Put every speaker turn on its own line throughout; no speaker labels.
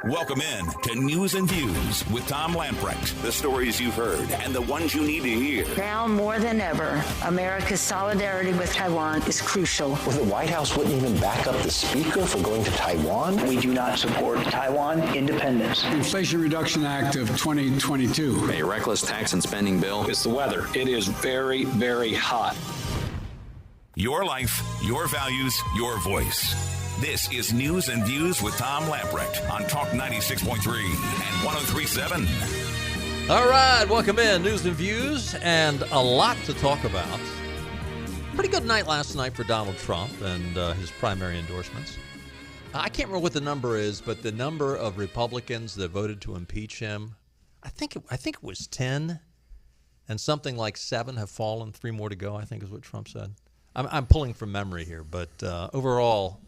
Welcome in to News and Views with Tom Lamprecht. The stories you've heard and the ones you need to hear.
Now more than ever, America's solidarity with Taiwan is crucial.
Well, the White House wouldn't even back up the speaker for going to Taiwan?
We do not support Taiwan independence.
Inflation Reduction Act of 2022.
A reckless tax and spending bill.
It's the weather. It is very, very hot.
Your life, your values, your voice. This is News and Views with Tom Lamprecht on Talk 96.3 and 103.7.
All right, welcome in. News and Views, and a lot to talk about. Pretty good night last night for Donald Trump and his primary endorsements. I can't remember what the number is, but the number of Republicans that voted to impeach him, I think it was 10, and something like 7 have fallen. 3 more to go, I think is what Trump said. I'm pulling from memory here, but overall,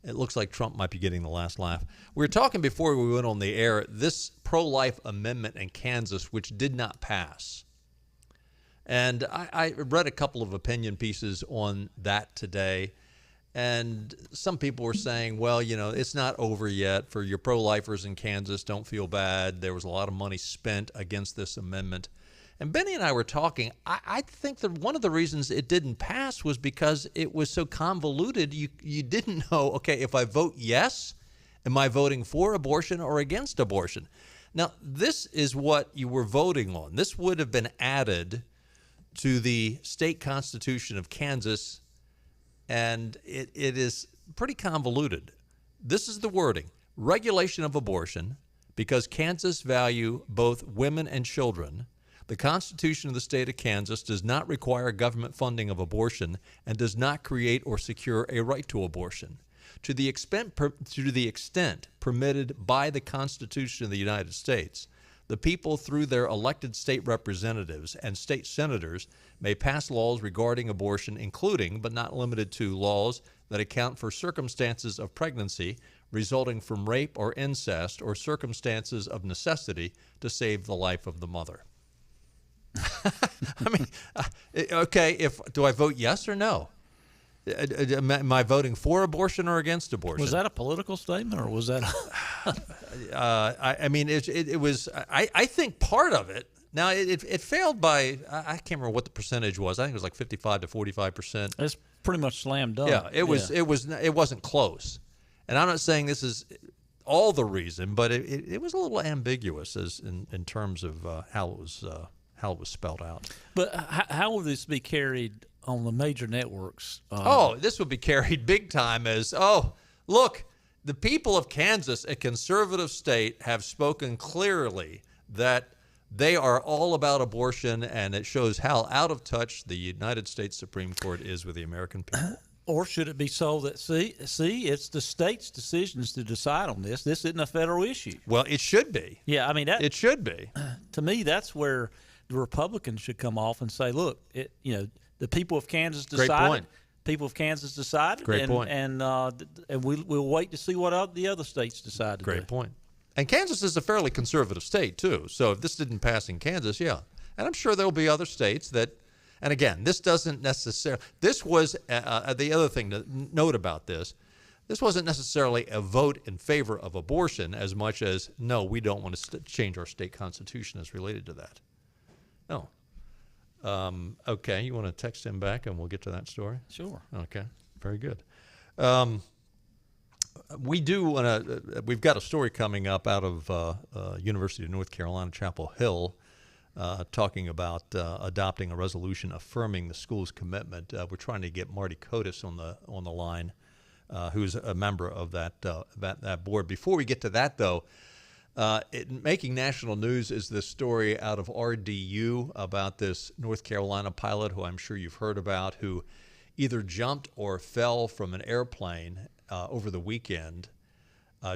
it looks like Trump might be getting the last laugh. We were talking before we went on the air, this pro-life amendment in Kansas, which did not pass. And I read a couple of opinion pieces on that today. And some people were saying, well, you know, it's not over yet. For your pro-lifers in Kansas, don't feel bad. There was a lot of money spent against this amendment. And Benny and I were talking. I think that one of the reasons it didn't pass was because it was so convoluted. You didn't know, okay, if I vote yes, am I voting for abortion or against abortion? Now, this is what you were voting on. This would have been added to the state constitution of Kansas, and it is pretty convoluted. This is the wording: regulation of abortion, because Kansas value both women and children. The Constitution of the state of Kansas does not require government funding of abortion and does not create or secure a right to abortion. To the extent permitted by the Constitution of the United States, the people, through their elected state representatives and state senators, may pass laws regarding abortion, including, but not limited to, laws that account for circumstances of pregnancy resulting from rape or incest or circumstances of necessity to save the life of the mother. I mean, okay, do I vote yes or no? Am I voting for abortion or against abortion?
Was that a political statement, or was that?
I mean, it was. I think part of it. Now it failed by. I can't remember what the percentage was. I think it was like 55 to 45%.
It's pretty much slam dunk.
Yeah, it was.
Yeah.
It wasn't close. And I'm not saying this is all the reason, but it was a little ambiguous as in terms of how it was spelled out.
But how will this be carried on the major networks?
This would be carried big time as, look, the people of Kansas, a conservative state, have spoken clearly that they are all about abortion, and it shows how out of touch the United States Supreme Court is with the American people.
Or should it be so that, see, it's the state's decisions to decide on this. This isn't a federal issue.
Well, it should be.
Yeah, I mean,
it should be.
To me, that's where the Republicans should come off and say, look, the people of Kansas decided.
Great point.
People of Kansas decided.
Great point.
And we'll wait to see what the other states decide to do.
Great point. And Kansas is a fairly conservative state, too. So if this didn't pass in Kansas, yeah. And I'm sure there will be other states that, and again, this doesn't necessarily, this was the other thing to note about this. This wasn't necessarily a vote in favor of abortion as much as, no, we don't want to change our state constitution as related to that. No. Okay, you want to text him back and we'll get to that story?
Sure.
Okay, very good. We've got a story coming up out of University of North Carolina, Chapel Hill, talking about adopting a resolution affirming the school's commitment. We're trying to get Marty Kotis on the line, who's a member of that board. Before we get to that, though, making national news is this story out of RDU about this North Carolina pilot who I'm sure you've heard about, who either jumped or fell from an airplane over the weekend.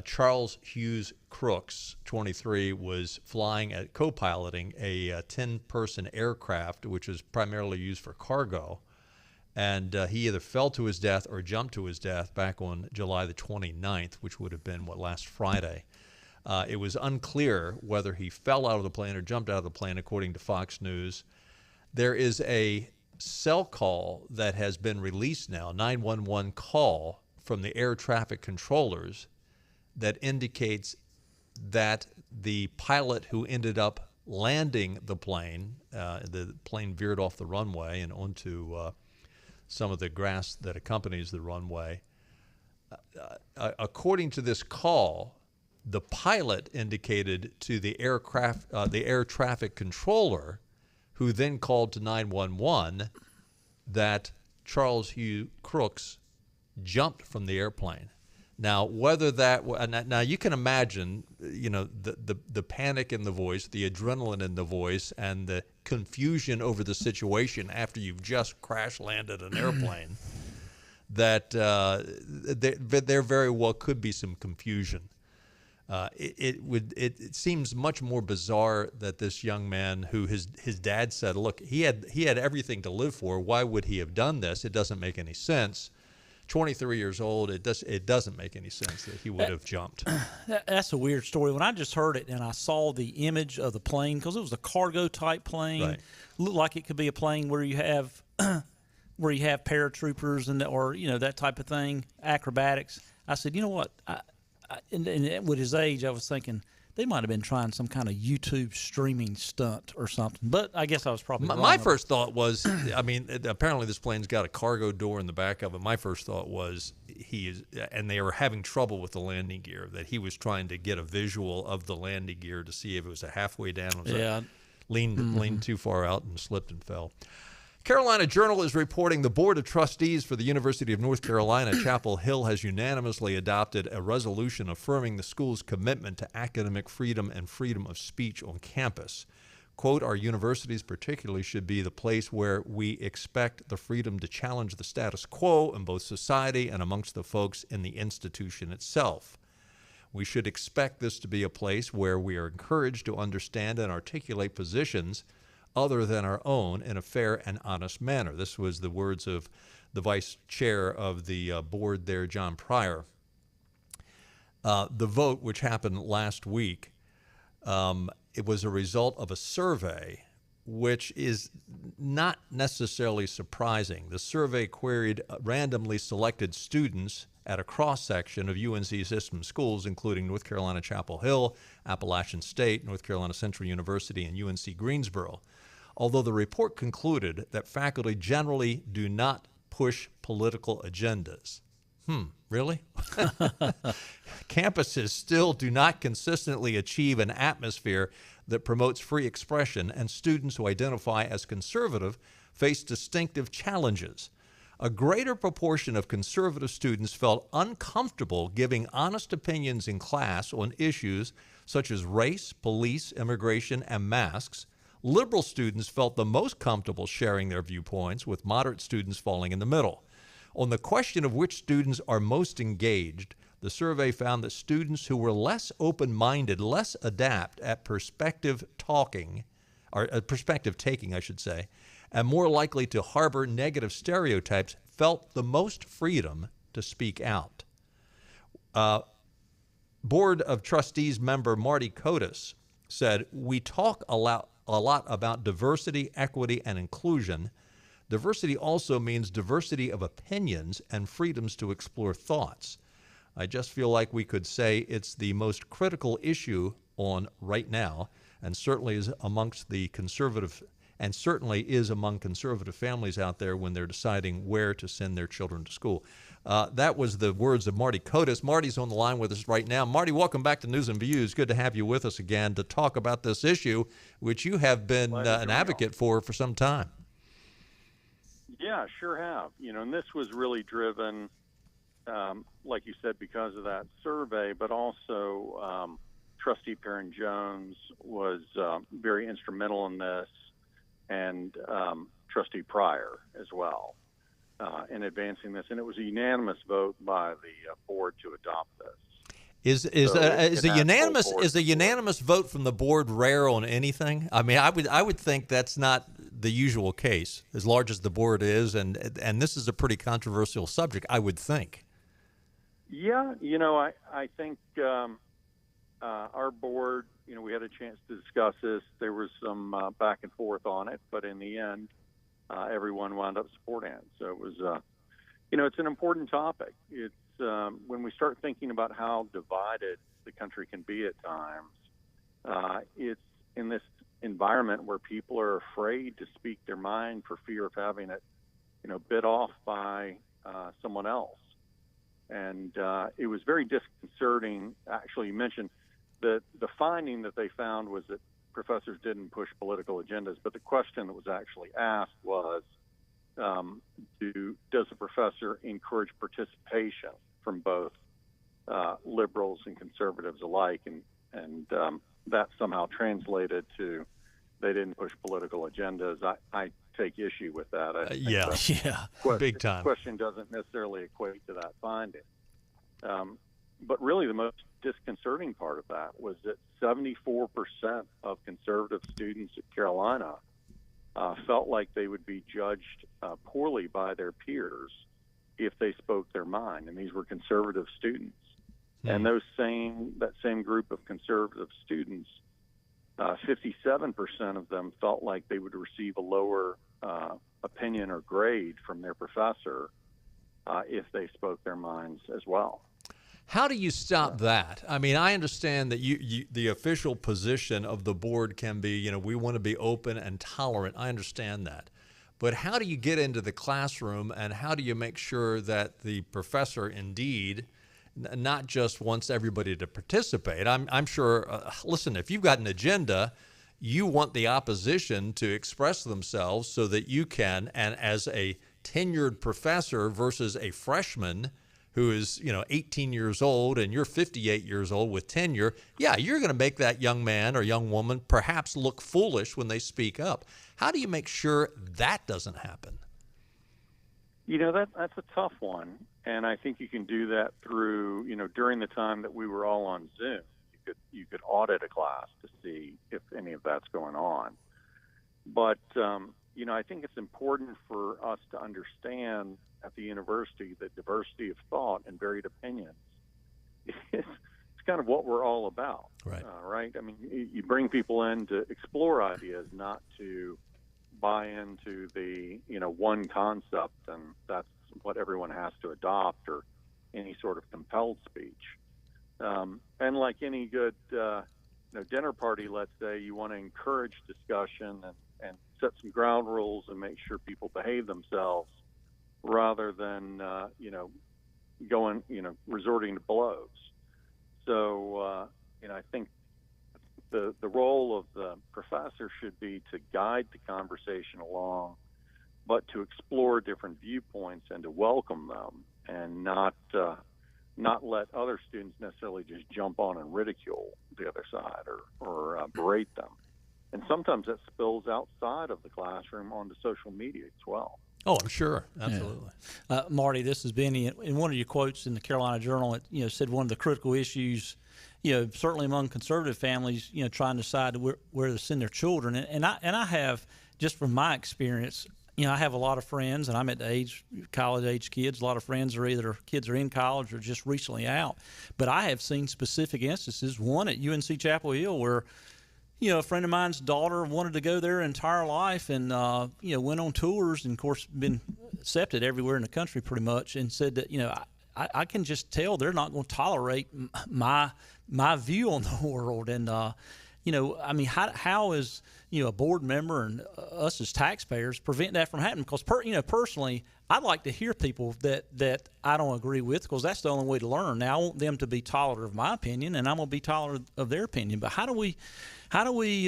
Charles Hughes Crooks, 23, was co-piloting a 10-person aircraft, which is primarily used for cargo. And he either fell to his death or jumped to his death back on July the 29th, which would have been, last Friday. It was unclear whether he fell out of the plane or jumped out of the plane, according to Fox News. There is a cell call that has been released now, 911 call from the air traffic controllers, that indicates that the pilot who ended up landing the plane veered off the runway and onto some of the grass that accompanies the runway. According to this call, the pilot indicated to the air traffic controller, who then called to 911, that Charles Hugh Crooks jumped from the airplane. Now, whether that now you can imagine, the panic in the voice, the adrenaline in the voice, and the confusion over the situation after you've just crash landed an airplane. That there very well could be some confusion. It seems much more bizarre that this young man, who his dad said, look, he had everything to live for. Why would he have done this? It doesn't make any sense. 23 years old, it doesn't make any sense that he would have jumped.
That's a weird story. When I just heard it and I saw the image of the plane, because it was a cargo type plane,
right.
Looked like it could be a plane where you have paratroopers and that type of thing, acrobatics. I said, you know what? And with his age, I was thinking they might have been trying some kind of YouTube streaming stunt or something. But I guess I was probably wrong.
My first thought was, apparently this plane's got a cargo door in the back of it. My first thought was and they were having trouble with the landing gear, that he was trying to get a visual of the landing gear to see if it was a halfway down. Leaned too far out and slipped and fell. Carolina Journal is reporting the Board of Trustees for the University of North Carolina, Chapel Hill, has unanimously adopted a resolution affirming the school's commitment to academic freedom and freedom of speech on campus. Quote, our universities particularly should be the place where we expect the freedom to challenge the status quo in both society and amongst the folks in the institution itself. We should expect this to be a place where we are encouraged to understand and articulate positions other than our own in a fair and honest manner. This was the words of the vice chair of the board there, John Pryor. The vote, which happened last week, it was a result of a survey, which is not necessarily surprising. The survey queried randomly selected students at a cross-section of UNC system schools, including North Carolina Chapel Hill, Appalachian State, North Carolina Central University, and UNC Greensboro. Although the report concluded that faculty generally do not push political agendas. Really? Campuses still do not consistently achieve an atmosphere that promotes free expression, and students who identify as conservative face distinctive challenges. A greater proportion of conservative students felt uncomfortable giving honest opinions in class on issues such as race, police, immigration, and masks. Liberal students felt the most comfortable sharing their viewpoints, with moderate students falling in the middle. On the question of which students are most engaged, the survey found that students who were less open-minded, less adept at perspective taking, I should say, and more likely to harbor negative stereotypes felt the most freedom to speak out. Board of Trustees member Marty Kotis said, we talk a lot about diversity, equity, and inclusion. Diversity also means diversity of opinions and freedoms to explore thoughts. I just feel like we could say it's the most critical issue on right now, and certainly is among conservative families out there when they're deciding where to send their children to school. That was the words of Marty Kotis. Marty's on the line with us right now. Marty, welcome back to News and Views. Good to have you with us again to talk about this issue, which you have been an advocate for some time.
Yeah, sure have. And this was really driven, like you said, because of that survey, but also Trustee Perrin Jones was very instrumental in this, and Trustee Pryor as well. In advancing this, and it was a unanimous vote by the board to adopt this. Is
a unanimous vote from the board rare on anything? I mean, I would think that's not the usual case, as large as the board is, and this is a pretty controversial subject, I would think.
Yeah, I think our board, we had a chance to discuss this. There was some back and forth on it, but in the end, everyone wound up supporting it. So it was, it's an important topic. It's when we start thinking about how divided the country can be at times, it's in this environment where people are afraid to speak their mind for fear of having it, bit off by someone else. And it was very disconcerting. Actually, you mentioned that the finding that they found was that professors didn't push political agendas, but the question that was actually asked was, does the professor encourage participation from both liberals and conservatives alike? And that somehow translated to they didn't push political agendas. I take issue with that.
Big time.
The question doesn't necessarily equate to that finding. But really the most disconcerting part of that was that 74% of conservative students at Carolina felt like they would be judged poorly by their peers if they spoke their mind, and these were conservative students. And that same group of conservative students, 57% of them felt like they would receive a lower opinion or grade from their professor if they spoke their minds as well.
How do you stop that? I mean, I understand that the official position of the board can be, we want to be open and tolerant. I understand that. But how do you get into the classroom, and how do you make sure that the professor indeed not just wants everybody to participate? I'm sure, listen, if you've got an agenda, you want the opposition to express themselves so that you can, and as a tenured professor versus a freshman who is, 18 years old and you're 58 years old with tenure, you're going to make that young man or young woman perhaps look foolish when they speak up. How do you make sure that doesn't happen?
That's a tough one. And I think you can do that through, during the time that we were all on Zoom, you could audit a class to see if any of that's going on. But, I think it's important for us to understand at the university that diversity of thought and varied opinions is kind of what we're all about.
Right.
Right? I mean, you bring people in to explore ideas, not to buy into the, one concept, and that's what everyone has to adopt, or any sort of compelled speech. And like any good dinner party, let's say, you want to encourage discussion and set some ground rules and make sure people behave themselves rather than, resorting to blows. So, I think the role of the professor should be to guide the conversation along, but to explore different viewpoints and to welcome them, and not let other students necessarily just jump on and ridicule the other side or berate them. And sometimes that spills outside of the classroom onto social media as well.
Oh, I'm sure. Absolutely.
Yeah. Marty, this is Benny. In one of your quotes in the Carolina Journal, it said one of the critical issues, certainly among conservative families, trying to decide where to send their children. And I have, just from my experience, I have a lot of friends, and I'm at the age, college-age kids. A lot of friends are either kids are in college or just recently out. But I have seen specific instances, one at UNC Chapel Hill, where a friend of mine's daughter wanted to go there her entire life, and went on tours, and of course been accepted everywhere in the country pretty much, and said that I can just tell they're not going to tolerate my view on the world. And how is a board member and us as taxpayers prevent that from happening? Because personally, I'd like to hear people that I don't agree with, because that's the only way to learn. Now, I want them to be tolerant of my opinion, and I'm going to be tolerant of their opinion. But how do we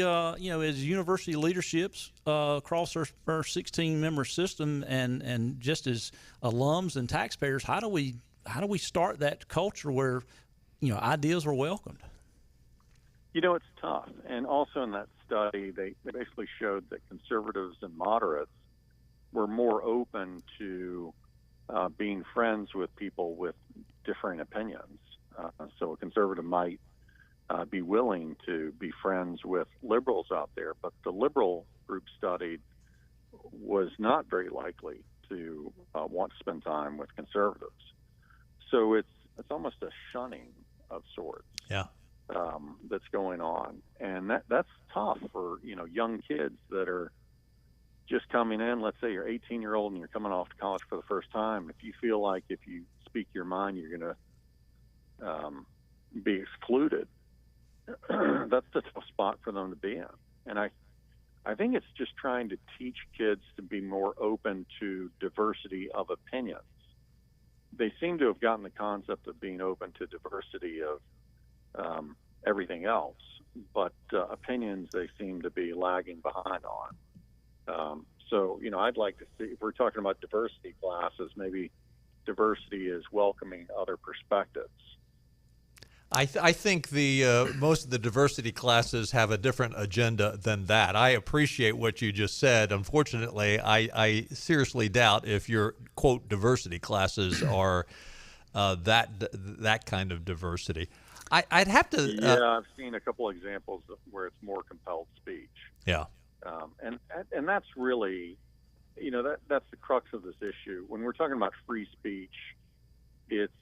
as university leaderships across our 16-member system, and just as alums and taxpayers, how do we start that culture where ideas are welcomed?
It's tough. And also in that study, they basically showed that conservatives and moderates were more open to being friends with people with differing opinions. So a conservative might be willing to be friends with liberals out there, but the liberal group studied was not very likely to want to spend time with conservatives. So it's almost a shunning of sorts.
Yeah.
That's going on, and that's tough for young kids that are just coming in. Let's say you're 18-year-old and you're coming off to college for the first time. If you feel like if you speak your mind, you're going to be excluded. That's a tough spot for them to be in. And I think it's just trying to teach kids to be more open to diversity of opinions. They seem to have gotten the concept of being open to diversity of everything else, but opinions they seem to be lagging behind on. So, I'd like to see, if we're talking about diversity classes, maybe diversity is welcoming other perspectives.
I think the most of the diversity classes have a different agenda than that. I appreciate what you just said. Unfortunately, I seriously doubt if your, quote, diversity classes are that kind of diversity. I'd have to...
I've seen a couple of examples where it's more compelled speech.
Yeah.
And that's really, that's the crux of this issue. When we're talking about free speech, it's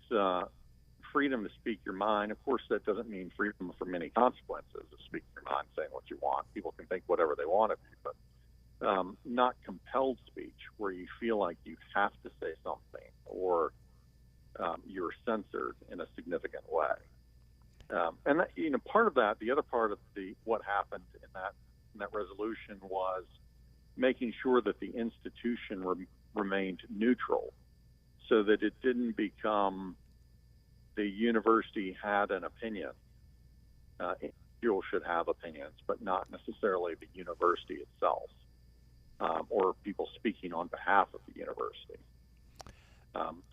freedom to speak your mind. Of course, that doesn't mean freedom from any consequences of speaking your mind, saying what you want. People can think whatever they want of you, but not compelled speech where you feel like you have to say something or you're censored in a significant way. And that, part of that, the other part of what happened in that resolution was making sure that the institution remained neutral, so that it didn't become the university had an opinion. Individuals should have opinions, but not necessarily the university itself, or people speaking on behalf of the university,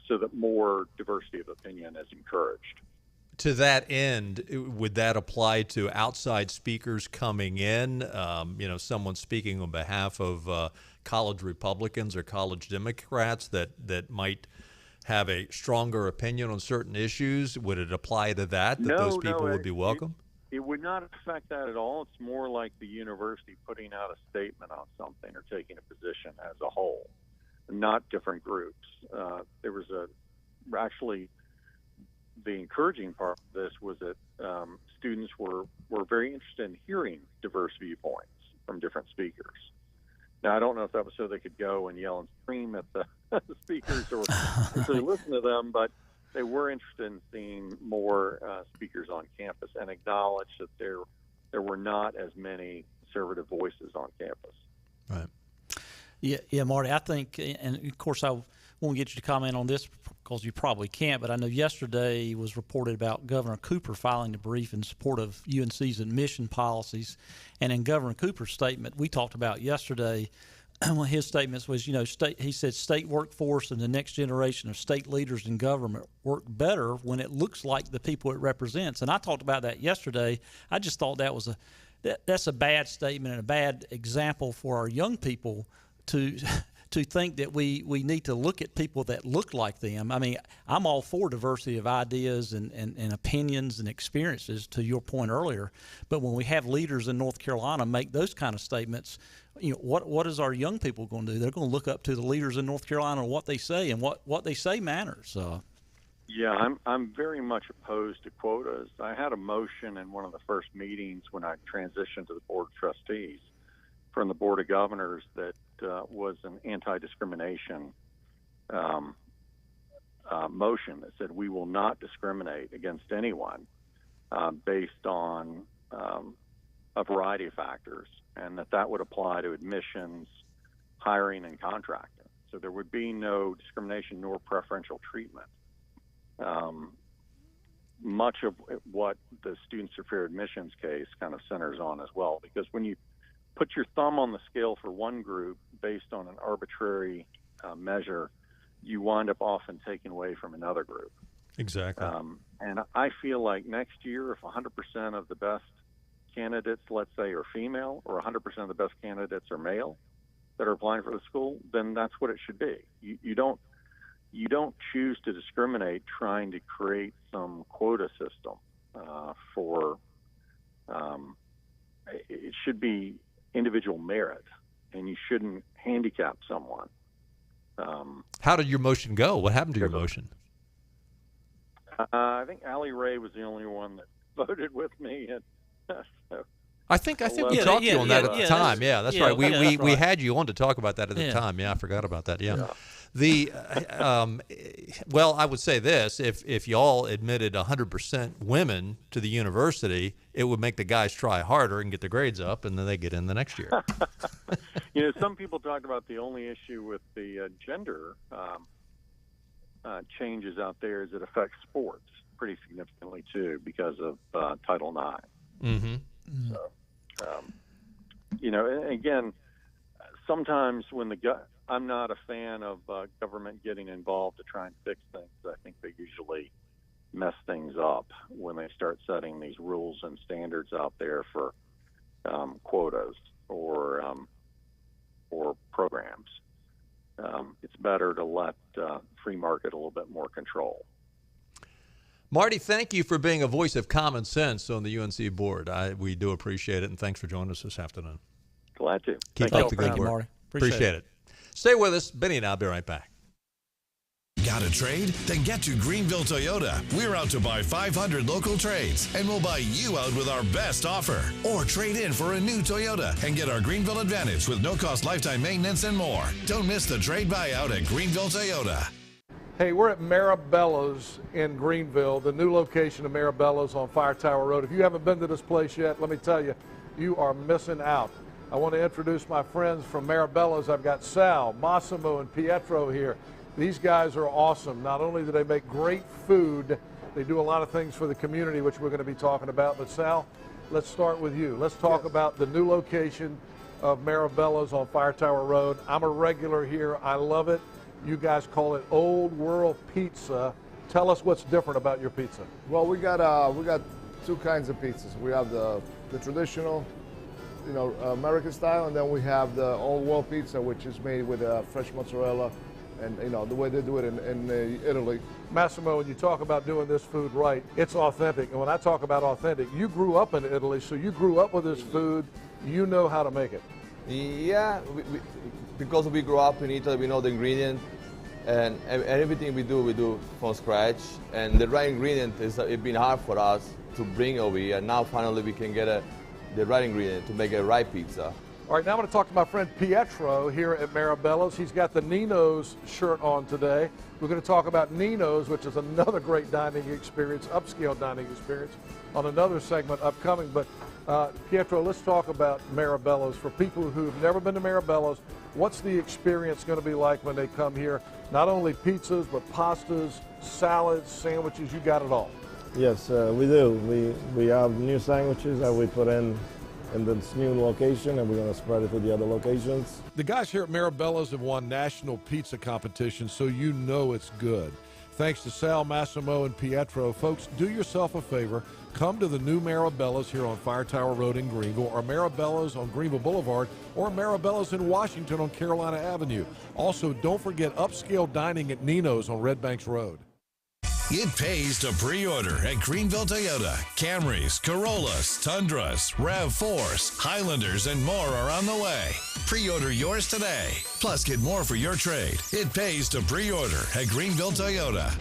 so that more diversity of opinion is encouraged.
To that end, would that apply to outside speakers coming in? Someone speaking on behalf of college Republicans or college Democrats that might have a stronger opinion on certain issues? Would it apply to that those people would be welcome?
It would not affect that at all. It's more like the university putting out a statement on something or taking a position as a whole, not different groups. There was actually the encouraging part of this was that students were very interested in hearing diverse viewpoints from different speakers. Now, I don't know if that was so they could go and yell and scream at the speakers or actually listen to them, but they were interested in seeing more speakers on campus and acknowledge that there were not as many conservative voices on campus.
Right.
Yeah, Marty, I think, and of course I won't get you to comment on this because you probably can't, but I know yesterday was reported about Governor Cooper filing a brief in support of UNC's admission policies. And in Governor Cooper's statement we talked about yesterday, one of his statements was, he said state workforce and the next generation of state leaders in government work better when it looks like the people it represents. And I talked about that yesterday. I just thought that's a bad statement and a bad example for our young people to think that we need to look at people that look like them. I mean, I'm all for diversity of ideas and opinions and experiences, to your point earlier. But when we have leaders in North Carolina make those kind of statements, what is our young people going to do? They're going to look up to the leaders in North Carolina and what they say, and what they say matters.
Yeah, I'm very much opposed to quotas. I had a motion in one of the first meetings when I transitioned to the Board of Trustees from the Board of Governors that was an anti-discrimination motion that said we will not discriminate against anyone based on a variety of factors, and that would apply to admissions, hiring, and contracting. So there would be no discrimination nor preferential treatment. Much of what the students for fair admissions case kind of centers on as well, because when you put your thumb on the scale for one group based on an arbitrary measure, you wind up often taking away from another group.
Exactly.
And I feel like next year, if 100% of the best candidates, let's say, are female, or 100% of the best candidates are male that are applying for the school, then that's what it should be. You don't choose to discriminate trying to create some quota system for it should be individual merit, and you shouldn't handicap someone.
How did your motion go? What happened to your motion?
I think Allie Ray was the only one that voted with me, and so
I think we talked to you on that at the time. Yeah, that's right. We
right.
had you on to talk about that at the time. Yeah, I forgot about that. Yeah. The well, I would say this: if y'all admitted 100% women to the university, it would make the guys try harder and get their grades up, and then they get in the next year.
Some people talk about the only issue with the gender changes out there is it affects sports pretty significantly too because of Title IX.
Mm-hmm.
So, again, sometimes when I'm not a fan of government getting involved to try and fix things. I think they usually mess things up when they start setting these rules and standards out there for quotas or programs. It's better to let free market a little bit more control.
Marty, thank you for being a voice of common sense on the UNC board. We do appreciate it, and thanks for joining us this afternoon.
Glad to.
Keep up the good
Thank you,
work.
Marty.
Appreciate it. Stay with us. Benny and I'll be right back.
Got a trade? Then get to Greenville Toyota. We're out to buy 500 local trades, and we'll buy you out with our best offer. Or trade in for a new Toyota and get our Greenville Advantage with no-cost lifetime maintenance and more. Don't miss the trade buyout at Greenville Toyota.
Hey, we're at Maribella's in Greenville, the new location of Maribella's on Fire Tower Road. If you haven't been to this place yet, let me tell you, you are missing out. I want to introduce my friends from Maribella's. I've got Sal, Massimo, and Pietro here. These guys are awesome. Not only do they make great food, they do a lot of things for the community, which we're going to be talking about. But Sal, let's start with you. Let's talk about the new location of Maribella's on Fire Tower Road. I'm a regular here. I love it. You guys call it Old World Pizza. Tell us what's different about your pizza.
Well, we got two kinds of pizzas. We have the traditional, American style, and then we have the Old World Pizza, which is made with fresh mozzarella, and the way they do it in Italy.
Massimo, when you talk about doing this food right, it's authentic. And when I talk about authentic, you grew up in Italy, so you grew up with this food. You know how to make it.
Yeah, because we grew up in Italy, we know the ingredient, and everything we do from scratch. And the right ingredient it's been hard for us to bring over here. Now finally we can get the right ingredient to make a right pizza.
All right, now I'm going to talk to my friend Pietro here at Maribella's. He's got the Nino's shirt on today. We're going to talk about Nino's, which is another great dining experience, upscale dining experience, on another segment upcoming. But Pietro, let's talk about Maribella's. For people who've never been to Maribella's, what's the experience going to be like when they come here? Not only pizzas, but pastas, salads, sandwiches, you got it all.
Yes, we do. We have new sandwiches that we put in this new location, and we're going to spread it to the other locations.
The guys here at Maribella's have won national pizza competitions, so you know it's good. Thanks to Sal, Massimo, and Pietro. Folks, do yourself a favor. Come to the new Maribella's here on Fire Tower Road in Greenville, or Maribella's on Greenville Boulevard, or Maribella's in Washington on Carolina Avenue. Also, don't forget upscale dining at Nino's on Red Banks Road.
It pays to pre-order at Greenville Toyota. Camrys, Corollas, Tundras, RAV4s, Highlanders, and more are on the way. Pre-order yours today. Plus, get more for your trade. It pays to pre-order at Greenville Toyota.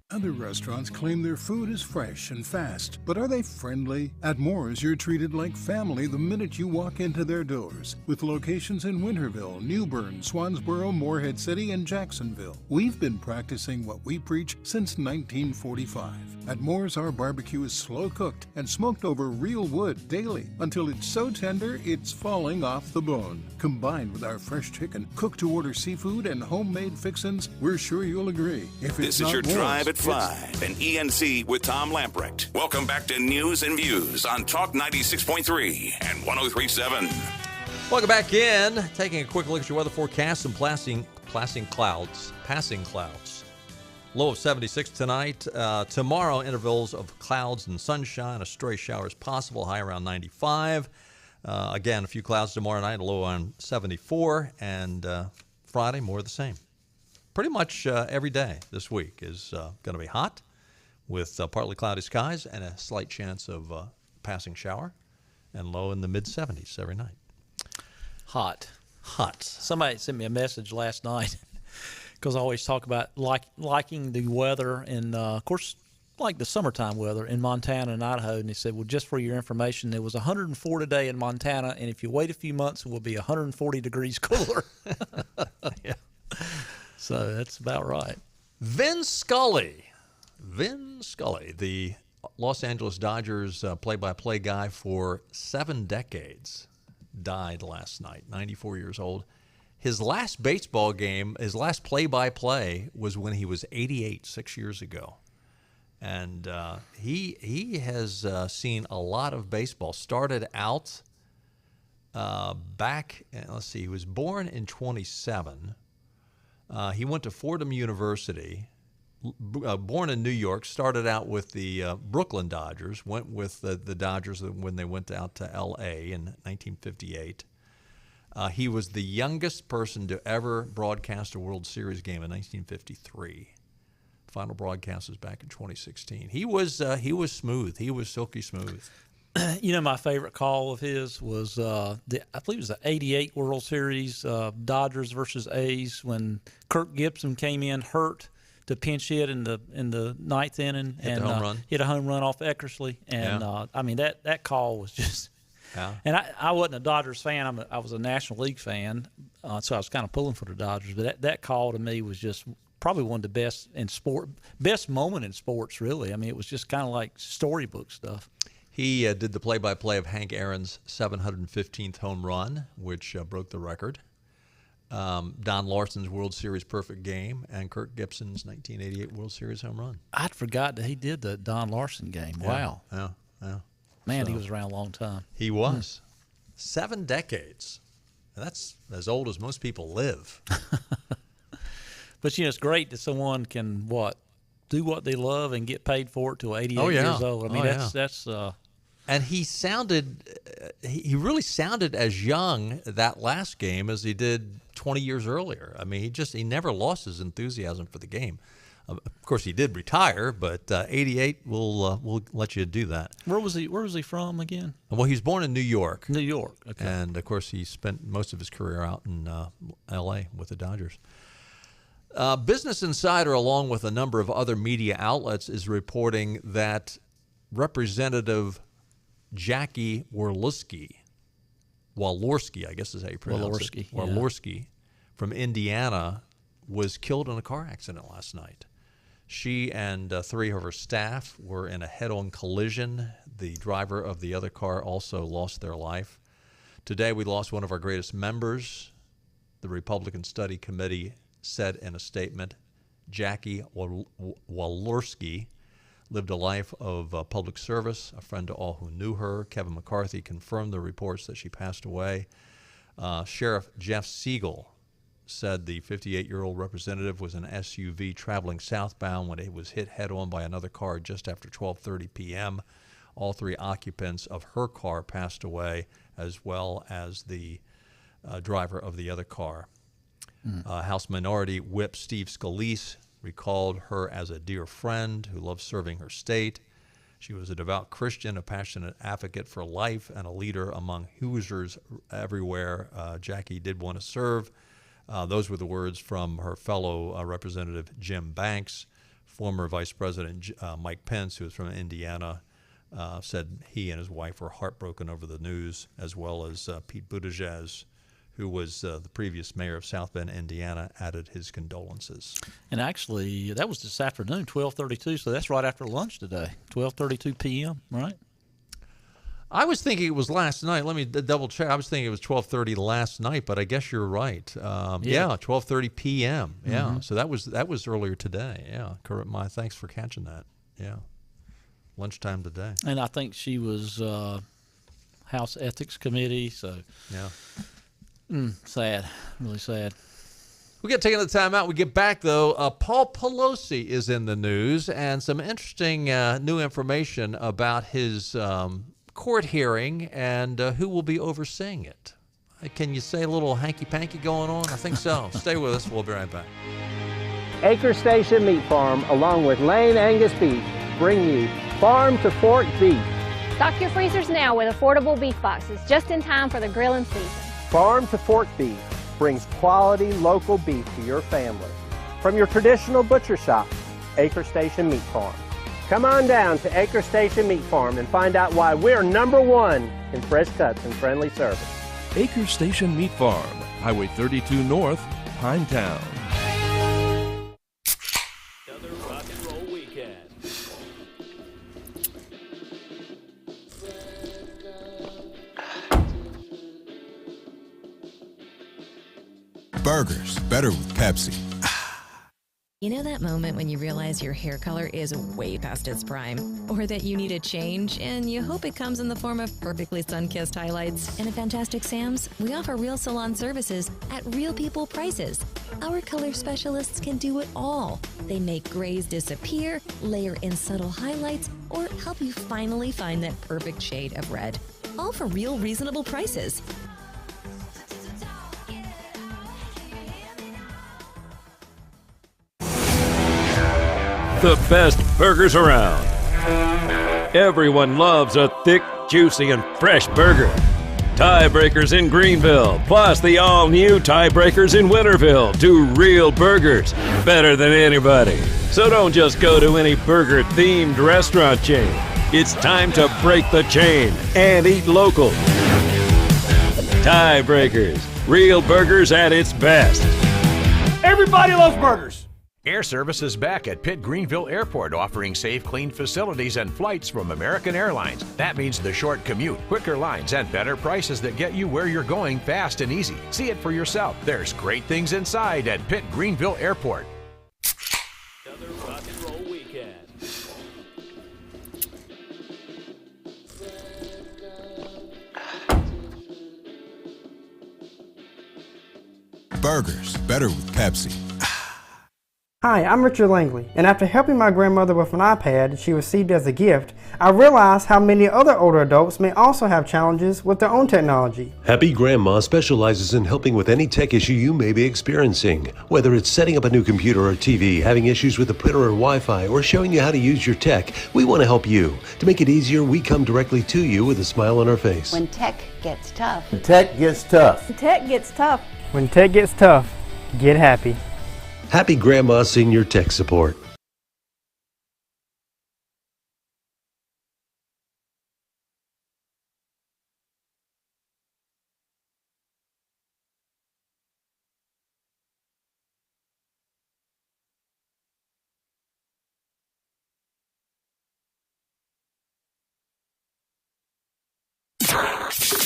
Other restaurants claim their food is fresh and fast, but are they friendly? At Moore's, you're treated like family the minute you walk into their doors. With locations in Winterville, New Bern, Swansboro, Morehead City, and Jacksonville. We've been practicing what we preach since 1945. At Moore's, our barbecue is slow cooked and smoked over real wood daily until it's so tender it's falling off the bone. Combined with our fresh chicken, cooked-to-order seafood, and homemade fixins, we're sure you'll agree.
This is your Drive at 5 and ENC with Tom Lamprecht. Welcome back to News and Views on Talk 96.3 and 103.7.
Welcome back in. Taking a quick look at your weather forecast. Some passing clouds. Low of 76 tonight. Tomorrow, intervals of clouds and sunshine. A stray shower is possible. High around 95. Again, a few clouds tomorrow night. A low on 74. And Friday, more of the same. Pretty much every day this week is going to be hot with partly cloudy skies and a slight chance of passing shower, and low in the mid-70s every night.
Hot. Somebody sent me a message last night because I always talk about liking the weather. And, of course, like the summertime weather in Montana and Idaho, and he said, well, just for your information, it was 104 today in Montana, and if you wait a few months, it will be 140 degrees cooler.
Yeah.
So that's about right.
Vin Scully, the Los Angeles Dodgers play-by-play guy for 7 decades, died last night, 94 years old. His last baseball game, his last play-by-play was when he was 88, 6 years ago. And he has seen a lot of baseball. Started out back, let's see, he was born in 27. He went to Fordham University, born in New York, started out with the Brooklyn Dodgers, went with the Dodgers when they went out to L.A. in 1958. He was the youngest person to ever broadcast a World Series game in 1953. Final broadcast was back in 2016. He was smooth. He was silky smooth.
You know, my favorite call of his was I believe it was the '88 World Series, Dodgers versus A's, when Kirk Gibson came in hurt to pinch hit in the ninth inning
hit
a home run off Eckersley, and I mean that call was just.
Yeah.
And I wasn't a Dodgers fan. I was a National League fan, so I was kind of pulling for the Dodgers. But that call to me was just probably one of the best moment in sports, really. I mean, it was just kind of like storybook stuff.
He did the play-by-play of Hank Aaron's 715th home run, which broke the record. Don Larson's World Series perfect game, and Kirk Gibson's 1988 World Series home run.
I'd forgot that he did the Don Larson game. Wow.
Yeah.
Man, he was around a long time.
He was. 7 decades. And that's as old as most people live.
But, you know, it's great that someone can, do what they love and get paid for it till 88 years old. I mean, that's
and he really sounded as young that last game as he did 20 years earlier. I mean, he never lost his enthusiasm for the game. Of course, he did retire, but 88 will let you do that.
Where was he from again?
Well, he was born in New York.
New York, okay.
And, of course, he spent most of his career out in L.A. with the Dodgers. Business Insider, along with a number of other media outlets, is reporting that Representative Jackie Walorski, I guess is how you pronounce it. Walorski, from Indiana, was killed in a car accident last night. She and 3 of her staff were in a head-on collision. The driver of the other car also lost their life. Today we lost one of our greatest members. The Republican Study Committee said in a statement, Jackie Walorski lived a life of public service, a friend to all who knew her. Kevin McCarthy confirmed the reports that she passed away. Sheriff Jeff Siegel said the 58-year-old representative was in an SUV traveling southbound when it was hit head-on by another car just after 12:30 p.m. All 3 occupants of her car passed away, as well as the driver of the other car. House Minority Whip Steve Scalise recalled her as a dear friend who loved serving her state. She was a devout Christian, a passionate advocate for life, and a leader among Hoosiers everywhere. Jackie did want to serve. Those were the words from her fellow Representative Jim Banks. Former Vice President Mike Pence, who is from Indiana, said he and his wife were heartbroken over the news, as well as Pete Buttigieg, who was the previous mayor of South Bend, Indiana, added his condolences.
And actually, that was this afternoon, 12:32, so that's right after lunch today, 12:32 p.m., right?
I was thinking it was last night. Let me double check. I was thinking it was 12:30 last night, but I guess you're right. 12:30 p.m. Yeah, so that was earlier today. Yeah, correct. Thanks for catching that. Yeah, lunchtime today.
And I think she was House Ethics Committee. So
yeah,
sad, really sad.
We get taken the time out. We get back though. Paul Pelosi is in the news, and some interesting new information about his court hearing and who will be overseeing it. Can you say a little hanky-panky going on? I think so. Stay with us. We'll be right back.
Acre Station Meat Farm, along with Lane Angus Beef, bring you Farm to Fork Beef.
Stock your freezers now with affordable beef boxes, just in time for the grilling season.
Farm to Fork Beef brings quality local beef to your family. From your traditional butcher shop, Acre Station Meat Farm. Come on down to Acre Station Meat Farm and find out why we're #1 in fresh cuts and friendly service.
Acre Station Meat Farm, Highway 32 North, Pinetown.
Another rock and roll weekend.
Burgers, better with Pepsi.
You know that moment when you realize your hair color is way past its prime? Or that you need a change and you hope it comes in the form of perfectly sun-kissed highlights? And at Fantastic Sam's, we offer real salon services at real people prices. Our color specialists can do it all. They make grays disappear, layer in subtle highlights, or help you finally find that perfect shade of red. All for real reasonable prices.
The best burgers around. Everyone loves a thick, juicy, and fresh burger. Tiebreakers in Greenville, plus the all-new Tiebreakers in Winterville. Do real burgers better than anybody. So don't just go to any burger-themed restaurant chain. It's time to break the chain and eat local. Tiebreakers, real burgers at its best.
Everybody loves burgers.
Air Service is back at Pitt Greenville Airport, offering safe, clean facilities and flights from American Airlines. That means the short commute, quicker lines, and better prices that get you where you're going fast and easy. See it for yourself. There's great things inside at Pitt Greenville Airport.
Another rock and roll weekend.
Burgers, better with Pepsi.
Hi, I'm Richard Langley, and after helping my grandmother with an iPad she received as a gift, I realized how many other older adults may also have challenges with their own technology.
Happy Grandma specializes in helping with any tech issue you may be experiencing. Whether it's setting up a new computer or TV, having issues with the printer or Wi-Fi, or showing you how to use your tech, we want to help you. To make it easier, we come directly to you with a smile on our face.
When tech gets tough.
When tech gets tough.
When tech gets tough.
When tech gets tough, get happy.
Happy Grandma Senior Tech Support.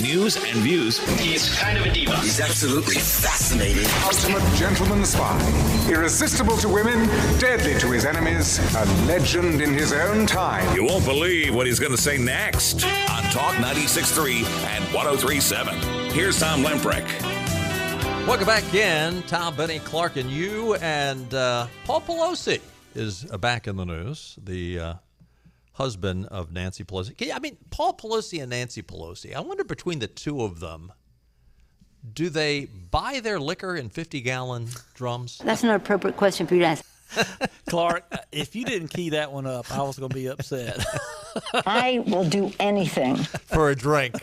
News and views.
He's kind of a diva.
He's absolutely fascinating.
Ultimate gentleman spy. Irresistible to women, deadly to his enemies, a legend in his own time.
You won't believe what he's going to say next on Talk 96.3 and 103.7. Here's Tom Lempreck.
Welcome back in. Tom, Benny, Clark, and you. And Paul Pelosi is back in the news. The husband of Nancy Pelosi. I mean, Paul Pelosi and Nancy Pelosi, I wonder between the two of them, do they buy their liquor in 50-gallon drums?
That's not an appropriate question for you to ask.
Clark, if you didn't key that one up, I was going to be upset.
I will do anything.
For a drink.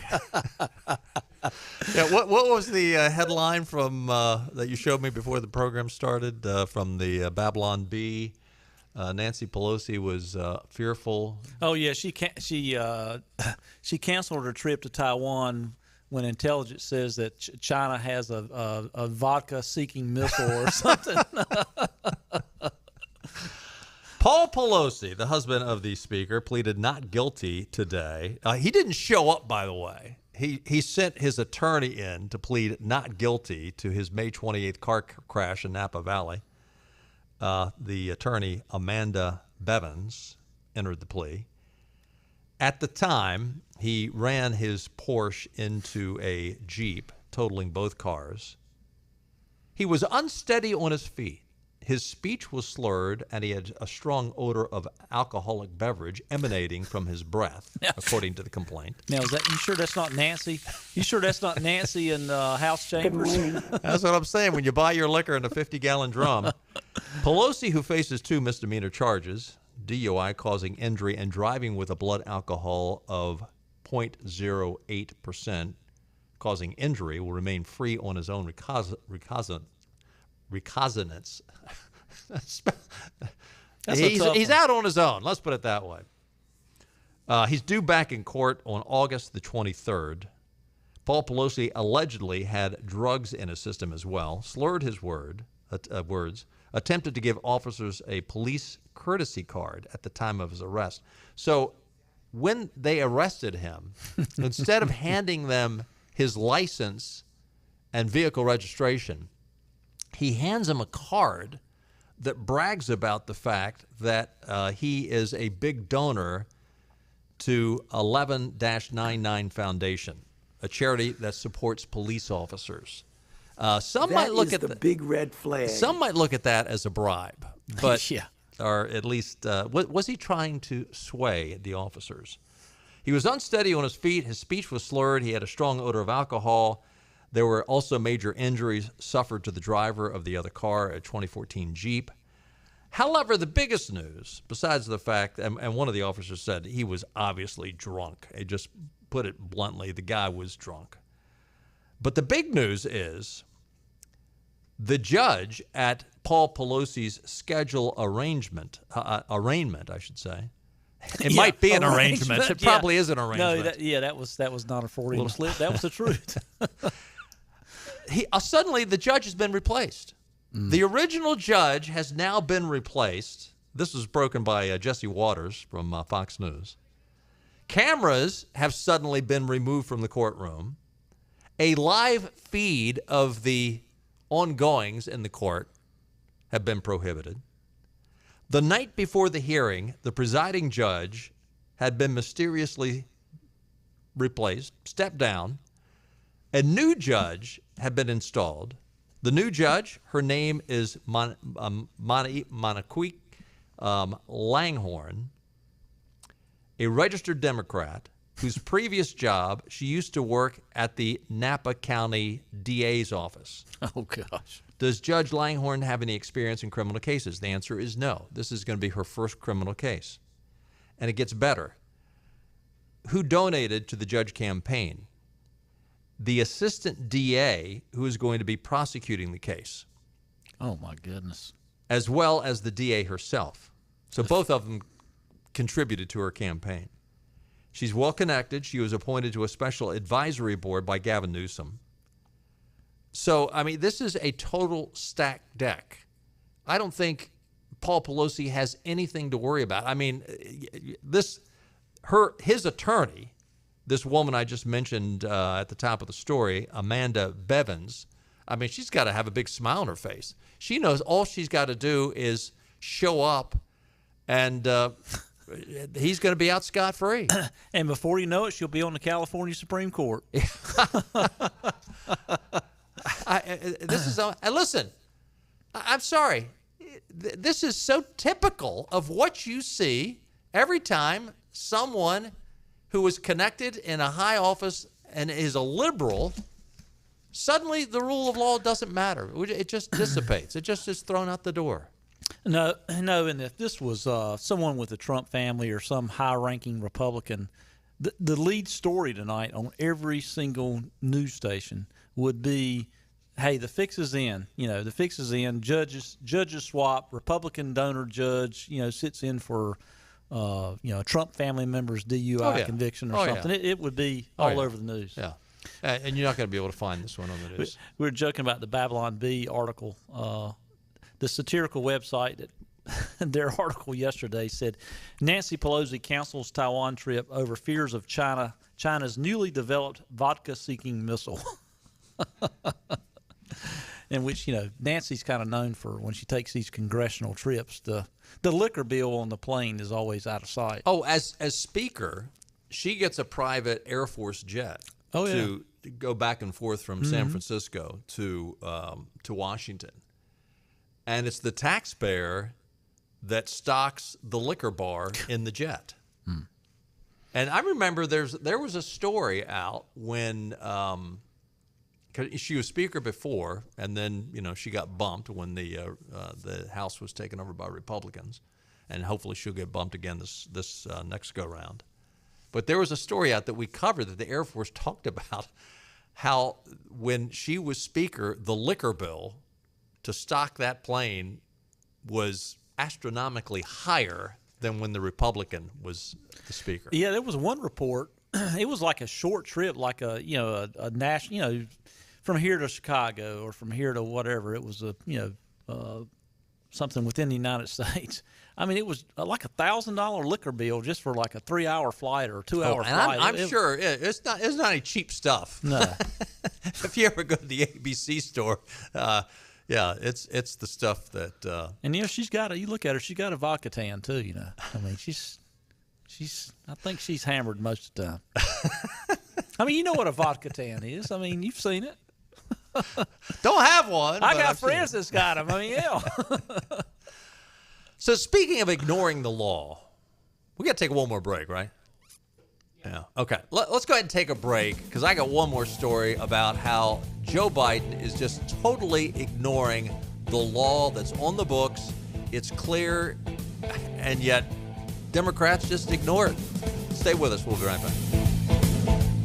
Yeah, what was the headline from that you showed me before the program started from the Babylon Bee? Nancy Pelosi was fearful.
Oh yeah, she canceled her trip to Taiwan when intelligence says that China has a vodka-seeking missile or something.
Paul Pelosi, the husband of the Speaker, pleaded not guilty today. He didn't show up, by the way. He sent his attorney in to plead not guilty to his May 28th car crash in Napa Valley. The attorney, Amanda Bevins, entered the plea. At the time, he ran his Porsche into a Jeep, totaling both cars. He was unsteady on his feet. His speech was slurred, and he had a strong odor of alcoholic beverage emanating from his breath, according to the complaint.
Now, you sure that's not Nancy? You sure that's not Nancy in House Chambers?
That's what I'm saying. When you buy your liquor in a 50-gallon drum. Pelosi, who faces 2 misdemeanor charges, DUI causing injury and driving with a blood alcohol of 0.08%, causing injury, will remain free on his own recognizance. He's out on his own. Let's put it that way. He's due back in court on August the 23rd. Paul Pelosi allegedly had drugs in his system as well, slurred his words, attempted to give officers a police courtesy card at the time of his arrest. So when they arrested him, instead of handing them his license and vehicle registration, he hands them a card that brags about the fact that he is a big donor to 11-99 Foundation, a charity that supports police officers. Some might look at
the big red flag.
Some might look at that as a bribe, but
yeah.
Or at least was he trying to sway the officers? He was unsteady on his feet. His speech was slurred. He had a strong odor of alcohol. There were also major injuries suffered to the driver of the other car, a 2014 Jeep. However, the biggest news, besides the fact, and one of the officers said he was obviously drunk. He just put it bluntly, the guy was drunk. But the big news is the judge at Paul Pelosi's schedule arraignment, I should say. It might be an arrangement. It probably is an arrangement.
No, that was not a Freudian slip. That was the truth.
Suddenly, the judge has been replaced. The original judge has now been replaced. This was broken by Jesse Waters from Fox News. Cameras have suddenly been removed from the courtroom. A live feed of the ongoings in the court have been prohibited. The night before the hearing, the presiding judge had been mysteriously replaced, stepped down. A new judge had been installed. The new judge, her name is Monaquique Langhorne, a registered Democrat whose previous job, she used to work at the Napa County DA's office.
Oh, gosh.
Does Judge Langhorne have any experience in criminal cases? The answer is no. This is going to be her first criminal case. And it gets better. Who donated to the judge campaign? The assistant DA who is going to be prosecuting the case.
Oh, my goodness.
As well as the DA herself. So both of them contributed to her campaign. She's well connected. She was appointed to a special advisory board by Gavin Newsom. So, I mean, this is a total stacked deck. I don't think Paul Pelosi has anything to worry about. I mean, his attorney, this woman I just mentioned at the top of the story, Amanda Bevins, I mean, she's got to have a big smile on her face. She knows all she's got to do is show up, and he's going to be out scot-free.
And before you know it, she'll be on the California Supreme Court.
Listen, I'm sorry. This is so typical of what you see every time someone who is connected in a high office and is a liberal, suddenly the rule of law doesn't matter. It just dissipates. It just is thrown out the door.
No, and if this was someone with the Trump family or some high-ranking Republican, the lead story tonight on every single news station would be, hey, the fix is in. The fix is in. Judges swap. Republican donor judge, sits in for, a Trump family member's DUI conviction or something. Yeah. It would be all over the news.
Yeah. And you're not going to be able to find this one on the news.
We were joking about the Babylon Bee article. The satirical website, their article yesterday said, Nancy Pelosi cancels Taiwan trip over fears of China's newly developed vodka-seeking missile. In which, Nancy's kind of known for when she takes these congressional trips, the liquor bill on the plane is always out of sight.
Oh, as Speaker, she gets a private Air Force jet to go back and forth from San Francisco to Washington. And it's the taxpayer that stocks the liquor bar in the jet. And I remember there was a story out when she was Speaker before, and then she got bumped when the House was taken over by Republicans, and hopefully she'll get bumped again this next go round. But there was a story out that we covered that the Air Force talked about how when she was Speaker, the liquor bill to stock that plane was astronomically higher than when the Republican was the speaker.
Yeah, there was one report. It was like a short trip, like a national, from here to Chicago or from here to whatever. It was something within the United States. I mean, it was like $1,000 liquor bill just for like a 3-hour flight or a 2-hour flight.
And I'm sure it's not any cheap stuff.
No.
If you ever go to the ABC store, it's the stuff that.
And she's got you look at her, she's got a vodka tan too. I mean, she's. I think she's hammered most of the time. I mean, you know what a vodka tan is. I mean, you've seen it.
Don't have one.
I got friends that's got them. I mean, yeah.
So speaking of ignoring the law, we got to take one more break, right? Yeah. Okay. Let's go ahead and take a break because I got one more story about how Joe Biden is just totally ignoring the law that's on the books. It's clear, and yet Democrats just ignore it. Stay with us. We'll be right back.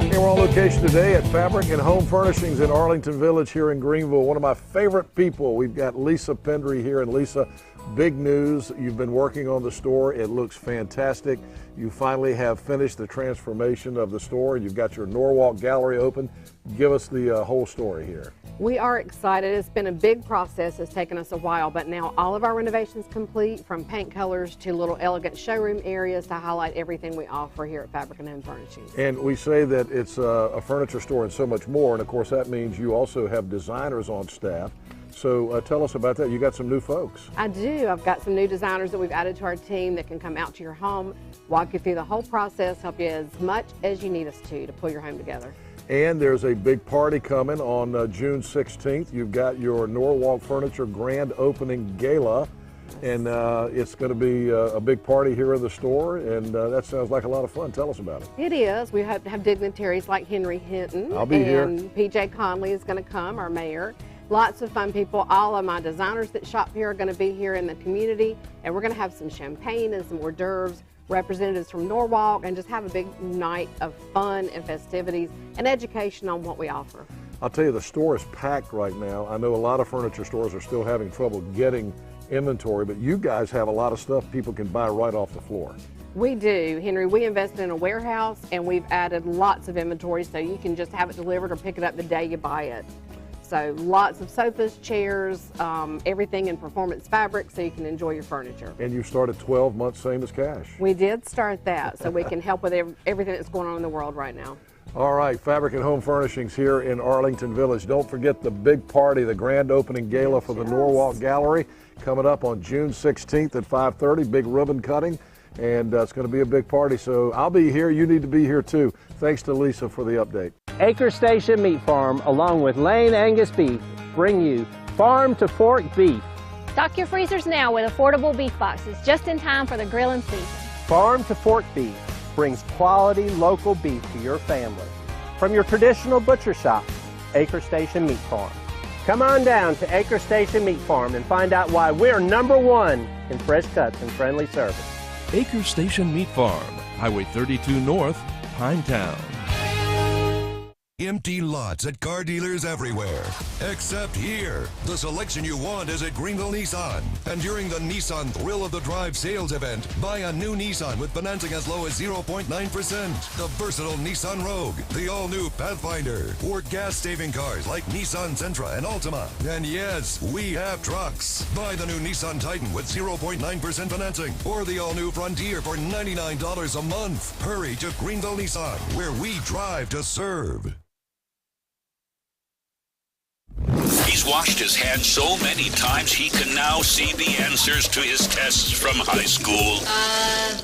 Here we're on location today at Fabric and Home Furnishings in Arlington Village here in Greenville. One of my favorite people. We've got Lisa Pendry here. And Lisa, big news. You've been working on the store. It looks fantastic. You finally have finished the transformation of the store. You've got your Norwalk gallery open. Give us the whole story here.
We are excited. It's been a big process. It's taken us a while, but now all of our renovations complete, from paint colors to little elegant showroom areas to highlight everything we offer here at Fabric and Home Furnishings.
And we say that it's a furniture store and so much more, and of course that means you also have designers on staff. So tell us about that. You got some new folks.
I do. I've got some new designers that we've added to our team that can come out to your home, walk you through the whole process, help you as much as you need us to pull your home together.
And there's a big party coming on June 16th. You've got your Norwalk Furniture grand opening gala, and it's going to be a big party here in the store, and that sounds like a lot of fun. Tell us about it.
It is. We hope to have dignitaries like Henry Hinton.
I'll be here.
And P.J. Conley is going to come, our mayor. Lots of fun people. All of my designers that shop here are going to be here in the community, and we're going to have some champagne and some hors d'oeuvres, representatives from Norwalk, and just have a big night of fun and festivities and education on what we offer.
I'll tell you, the store is packed right now. I know a lot of furniture stores are still having trouble getting inventory, but you guys have a lot of stuff people can buy right off the floor.
We do, Henry. We invested in a warehouse, and we've added lots of inventory so you can just have it delivered or pick it up the day you buy it. So lots of sofas, chairs, everything in performance fabric so you can enjoy your furniture.
And you started 12 months same as cash.
We did start that so we can help with everything that's going on in the world right now.
All right, Fabric and Home Furnishings here in Arlington Village. Don't forget the big party, the grand opening gala for the Norwalk Gallery, coming up on June 16th at 5:30, big ribbon cutting, and it's going to be a big party. So I'll be here. You need to be here too. Thanks to Lisa for the update.
Acre Station Meat Farm, along with Lane Angus Beef, bring you farm to fork beef.
Stock your freezers now with affordable beef boxes just in time for the grilling season.
Farm to fork beef brings quality local beef to your family. From your traditional butcher shop, Acre Station Meat Farm. Come on down to Acre Station Meat Farm and find out why we're #1 in fresh cuts and friendly service.
Acre Station Meat Farm, Highway 32 North, Pinetown.
Empty lots at car dealers everywhere, except here. The selection you want is at Greenville Nissan. And during the Nissan Thrill of the Drive sales event, buy a new Nissan with financing as low as 0.9%. The versatile Nissan Rogue, the all-new Pathfinder, or gas-saving cars like Nissan Sentra and Altima. And yes, we have trucks. Buy the new Nissan Titan with 0.9% financing, or the all-new Frontier for $99 a month. Hurry to Greenville Nissan, where we drive to serve.
He's washed his hands so many times he can now see the answers to his tests from high school.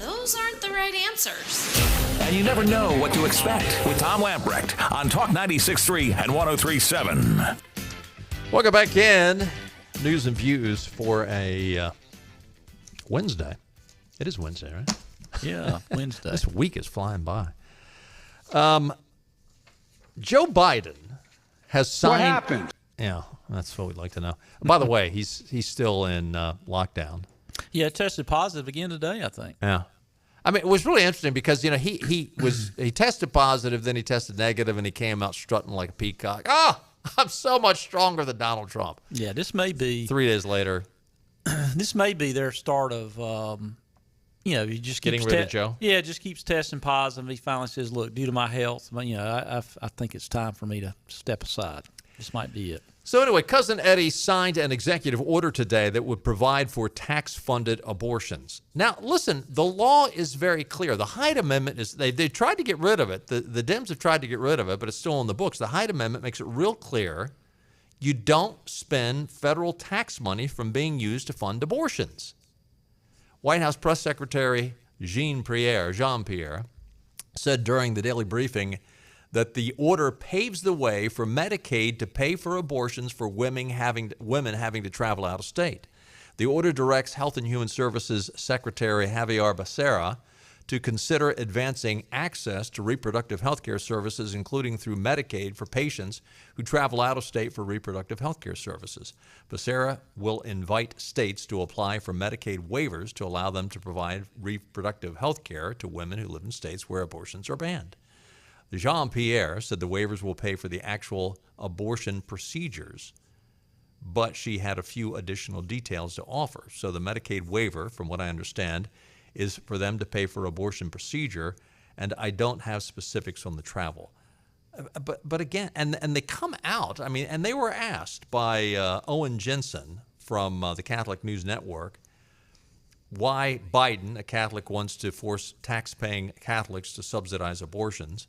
Those aren't the right answers.
And you never know what to expect with Tom Lamprecht on Talk 96.3 and 103.7.
Welcome back in. News and views for a Wednesday. It is Wednesday, right?
Yeah, Wednesday.
This week is flying by. Joe Biden has signed.
What happened?
Yeah, that's what we'd like to know. By the way, he's still in lockdown.
Yeah, tested positive again today, I think.
Yeah. I mean, it was really interesting because, you know, he tested positive, then he tested negative, and he came out strutting like a peacock. I'm so much stronger than Donald Trump.
Yeah, this may be
3 days later.
this may be their start of, you just
getting rid of Joe.
Yeah, just keeps testing positive. He finally says, "Look, due to my health, I think it's time for me to step aside." This might be it.
So anyway, Cousin Eddie signed an executive order today that would provide for tax-funded abortions. Now, listen, the law is very clear. The Hyde Amendment is, they tried to get rid of it. The Dems have tried to get rid of it, but it's still in the books. The Hyde Amendment makes it real clear you don't spend federal tax money from being used to fund abortions. White House Press Secretary Jean-Pierre said during the daily briefing that the order paves the way for Medicaid to pay for abortions for women having to travel out of state. The order directs Health and Human Services Secretary Javier Becerra to consider advancing access to reproductive health care services, including through Medicaid, for patients who travel out of state for reproductive health care services. Becerra will invite states to apply for Medicaid waivers to allow them to provide reproductive health care to women who live in states where abortions are banned. Jean-Pierre said the waivers will pay for the actual abortion procedures, but she had a few additional details to offer. So the Medicaid waiver, from what I understand, is for them to pay for abortion procedure, and I don't have specifics on the travel. But again, and they come out, and they were asked by Owen Jensen from the Catholic News Network why Biden, a Catholic, wants to force tax-paying Catholics to subsidize abortions.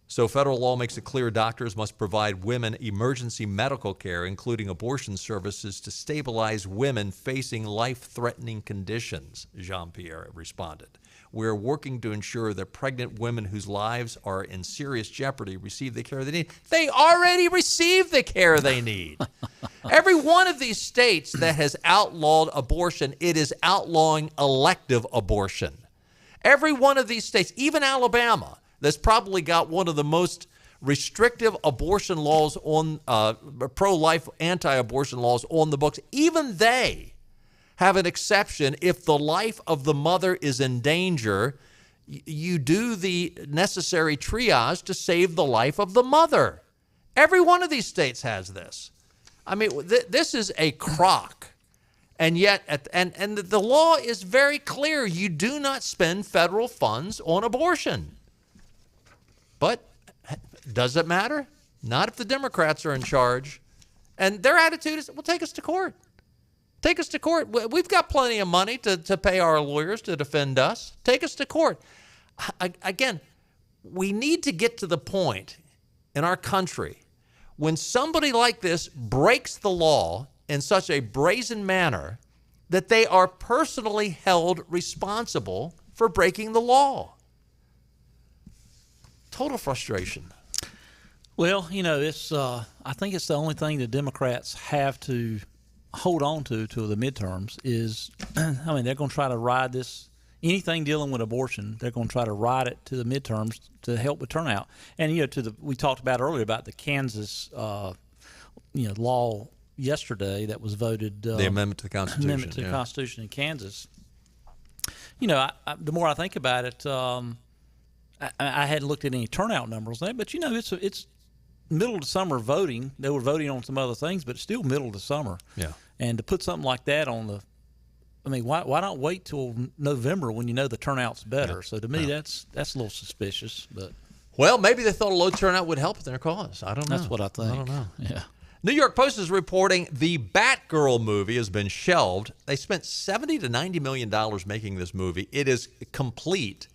So federal law makes it clear doctors must provide women emergency medical care, including abortion services, to stabilize women facing life-threatening conditions, Jean-Pierre responded. We're working to ensure that pregnant women whose lives are in serious jeopardy receive the care they need. They already receive the care they need. Every one of these states that has outlawed abortion, it is outlawing elective abortion. Every one of these states, even Alabama, that's probably got one of the most restrictive abortion laws on pro-life, anti-abortion laws on the books. Even they have an exception. If the life of the mother is in danger, you do the necessary triage to save the life of the mother. Every one of these states has this. This is a crock. And yet, and the law is very clear. You do not spend federal funds on abortion. But does it matter? Not if the Democrats are in charge. And their attitude is, well, take us to court. Take us to court. We've got plenty of money to pay our lawyers to defend us. Take us to court. Again, we need to get to the point in our country when somebody like this breaks the law in such a brazen manner that they are personally held responsible for breaking the law. Total frustration.
Well, it's. I think it's the only thing the Democrats have to hold on to the midterms is, they're going to try to ride this. Anything dealing with abortion, they're going to try to ride it to the midterms to help with turnout. And we talked about earlier about the Kansas, law yesterday that was voted.
The amendment to the Constitution.
Amendment to the Constitution in Kansas. The more I think about it. I hadn't looked at any turnout numbers on that, but it's middle of the summer voting. They were voting on some other things, but it's still middle of the summer.
Yeah.
And to put something like that on the, why not wait till November when you know the turnout's better? Yeah. So to me, that's a little suspicious. But
well, maybe they thought a low turnout would help their cause. I don't know.
That's what I think.
I don't know.
Yeah.
New York Post is reporting the Batgirl movie has been shelved. They spent $70 to $90 million making this movie. It is complete.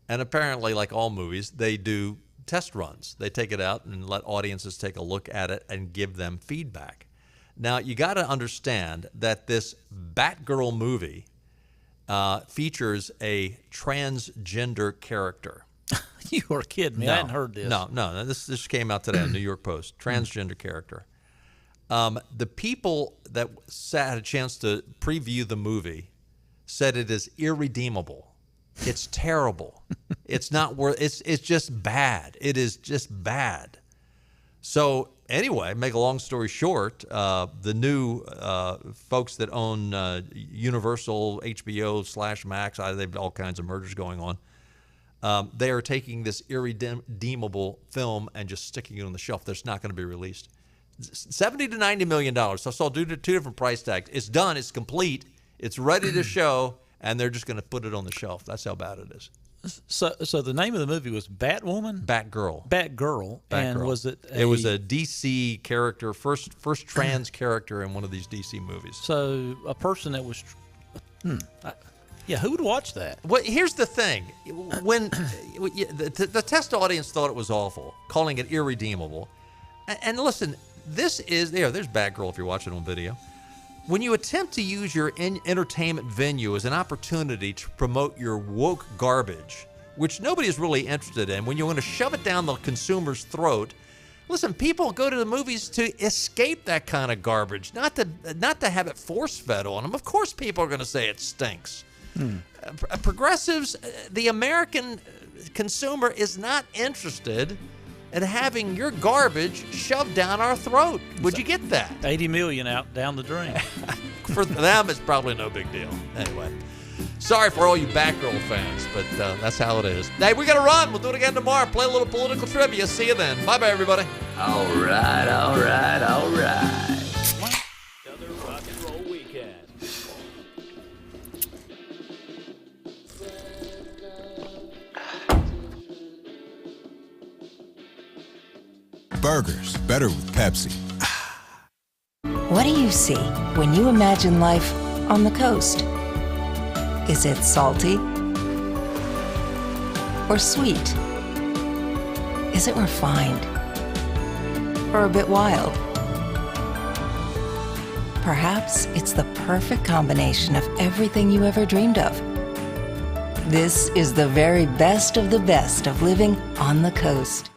And apparently, like all movies, they do test runs. They take it out and let audiences take a look at it and give them feedback. Now, you got to understand that this Batgirl movie features a transgender character.
You are kidding me. I hadn't heard this.
No. This came out today on New York Post. Transgender character. The people that had a chance to preview the movie said it is irredeemable. It's terrible. It's not worth. It's just bad. It is just bad. So anyway, make a long story short, the new folks that own Universal, HBO / Max, they have all kinds of mergers going on. They are taking this irredeemable film and just sticking it on the shelf. That's not going to be released. $70 to $90 million. So I saw two different price tags. It's done. It's complete. It's ready to show, and they're just going to put it on the shelf. That's how bad it is.
So the name of the movie was Batwoman?
Batgirl.
Batgirl. And was it
It was a DC character, first trans character in one of these DC movies.
So a person that was... Yeah, who would watch that?
Well, here's the thing. When the test audience thought it was awful, calling it irredeemable. And listen, this is... there's Batgirl if you're watching on video. When you attempt to use your entertainment venue as an opportunity to promote your woke garbage, which nobody is really interested in, when you want to shove it down the consumer's throat, listen, people go to the movies to escape that kind of garbage, not to have it force-fed on them. Of course people are going to say it stinks. Progressives, the American consumer is not interested in having your garbage shoved down our throat. Would you get that?
80 million out down the drain.
For them, it's probably no big deal. Anyway, sorry for all you Batgirl fans, but that's how it is. Hey, we got to run. We'll do it again tomorrow. Play a little political trivia. See you then. Bye-bye, everybody.
All right.
Another rock and roll weekend.
Burgers, better with Pepsi.
What do you see when you imagine life on the coast? Is it salty or sweet? Is it refined or a bit wild? Perhaps it's the perfect combination of everything you ever dreamed of. This is the very best of the best of living on the coast.